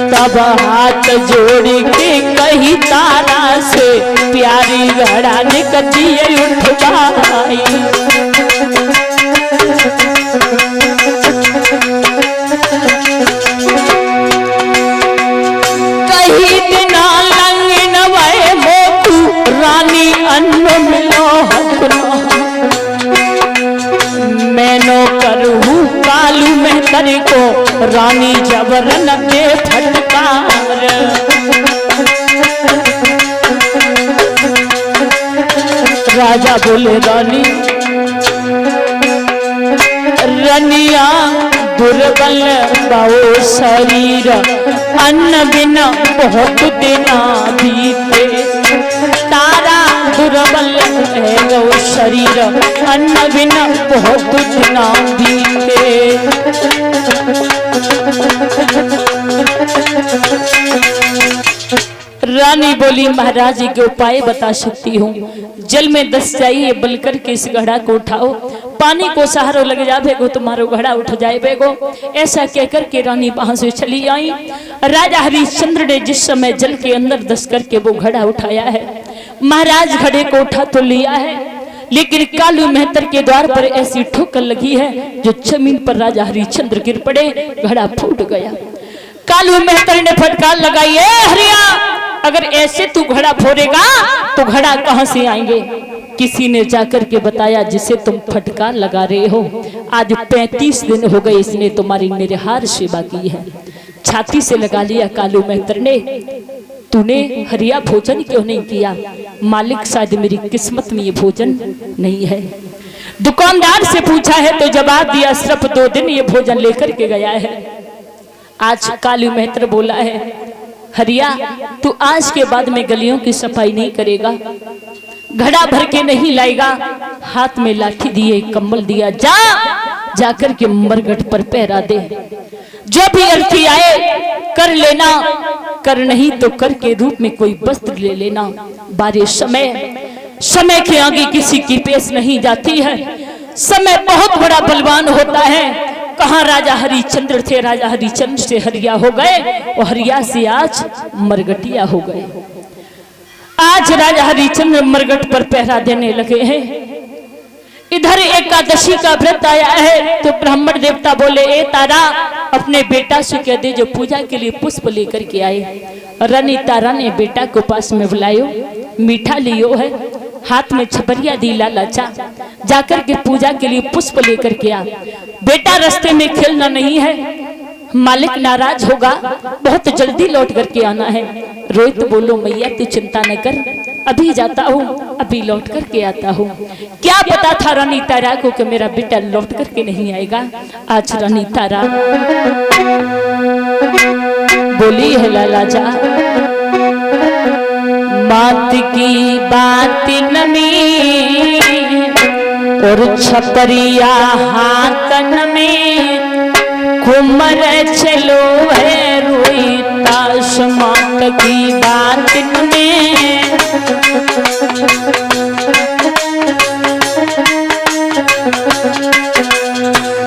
तब हाथ जोड़ी के कही तारा से प्यारी घड़ा निकलिए उठवाई। कही दिना लंगिन वह मोकू रानी अन्न मिलो मैनो करू कालू में करे को रानी जबरन के फटकार। राजा बोले रानी रनिया दुर्बल बाओ शरीर अन्न बिना बहुत दिना बीते। तारा दुर्बल है गो शरीर अन्न बिना बहुत दिना बीते। रानी बोली महाराज जी के उपाय बता सकती हूँ। जल में दस जाइए बलकर के इस घड़ा को उठाओ, पानी को सहारो लग जाएगो तुम्हारो घड़ा उठ जाएगो। ऐसा कहकर के रानी वहां से चली आई। राजा हरिश्चंद्र ने जिस समय जल के अंदर दस करके वो घड़ा उठाया है, महाराज घड़े को उठा तो लिया है, लेकिन कालू मेहतर के द्वार पर ऐसी ठोकर लगी है जो जमीन पर राजा हरिश्चंद्र गिर पड़े, घड़ा फूट गया। कालू मेहतर ने फटकार लगाई, हरिया अगर ऐसे तू घड़ा फोड़ेगा तो घड़ा कहां से आएंगे। किसी ने जाकर के बताया जिसे तुम फटकार लगा रहे हो आज 35 दिन हो गए इसने तुम्हारी निरहार सेवा की है। छाती से लगा लिया कालू मेहतर ने, तूने हरिया भोजन क्यों नहीं किया? मालिक शायद मेरी किस्मत में ये भोजन नहीं है। दुकानदार से पूछा है तो जवाब दिया सिर्फ 2 दिन ये भोजन लेकर के गया है। आज कालू मेहतर बोला है हरिया तू आज के बाद में गलियों की सफाई नहीं करेगा, घड़ा भर के नहीं लाएगा, हाथ में लाठी दिए कम्बल दिया, जाकर के मरघट पर पहरा दे, जो भी अर्थी आए कर लेना, कर नहीं तो कर के रूप में कोई वस्त्र ले लेना। बारे समय के आगे किसी की पेश नहीं जाती है। समय बहुत बड़ा बलवान होता है। कहाँ राजा हरिश्चंद्र थे, राजा हरिश्चंद्र से हरिया हो गए और हरिया से आज मरगटिया हो गए। आज राजा हरिश्चंद्र मरगट पर पहरा देने लगे हैं। इधर एकादशी का व्रत आया है तो ब्राह्मण देवता बोले ए तारा अपने बेटा से कह दे जो पूजा के लिए पुष्प लेकर के आए। रानी तारा ने बेटा को पास में बुलायो, मीठा लियो है, हाथ में छपरिया दी लालाचा, जाकर के पूजा के लिए पुष्प लेकर के आ। बेटा रास्ते में खेलना नहीं है, मालिक नाराज होगा, बहुत जल्दी लौट करके आना है। रोहित बोलो मैया तू चिंता न कर, अभी जाता हूँ, अभी लौट करके आता हूँ। क्या पता था रानी तारा को कि मेरा बेटा लौट करके नहीं आएगा। आज रानी तारा बोली है लालाजा बात की बात नमी और छपरिया हाथन में कुमर चलो है रोईता समात की बात में।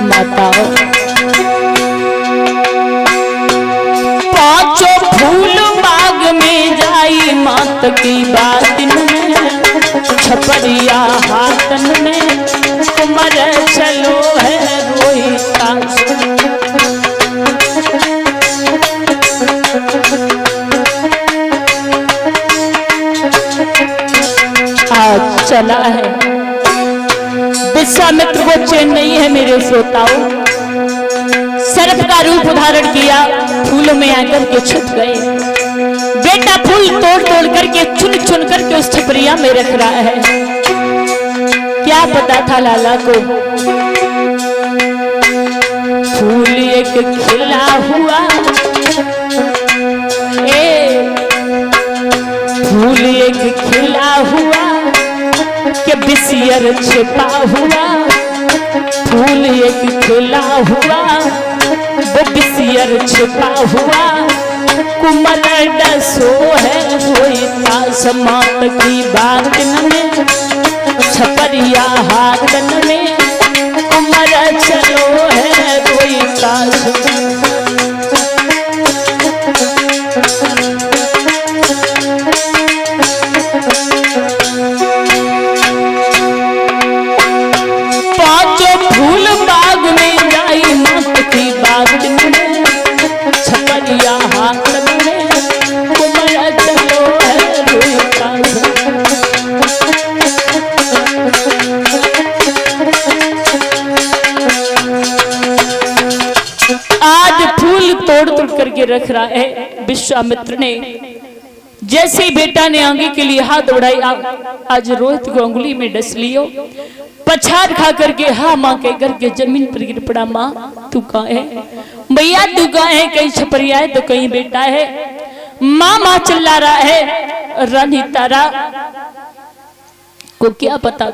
बताओ पांचों फूल बाग में जाई मात की बात में, छपरिया हाथन में कुमर चलो है रोईता। आज चला है विश्वामित्र को चैन नहीं है मेरे श्रोताओं। सर्प का रूप धारण किया, फूलों में आकर के छुप गए। बेटा फूल तोड़ तोड़ करके चुन चुन करके उस छपरिया में रख रहा है। क्या पता था लाला को फूल एक खिला हुआ, फूल एक खिला हुआ के बिसियर छिपा हुआ, फूल एक खिला हुआ वो बिसियर हरियर छिपा हुआ कुमर डसो है होता समात की बातन में छपरिया हाथन में कुमर चलो है होता पांचों फूल बाग में जाई मात की बागन में छपरिया हाथन में कुमर चलो है होता आज फूल तोड़ तोड़ करके रख रहा है विश्वामित्र ने। जैसे ही बेटा ने आगे के लिए हाथ बढ़ाई, आज रोहित को अंगुली में डस लियो, पछाड़ खा करके हाँ माँ कह करके जमीन पर गिर पड़ा। माँ तू कहाँ है? भैया तू कहाँ है? कहीं छपरिया है तो कहीं बेटा है। माँ माँ चिल्ला रहा है। रानी तारा को क्या पता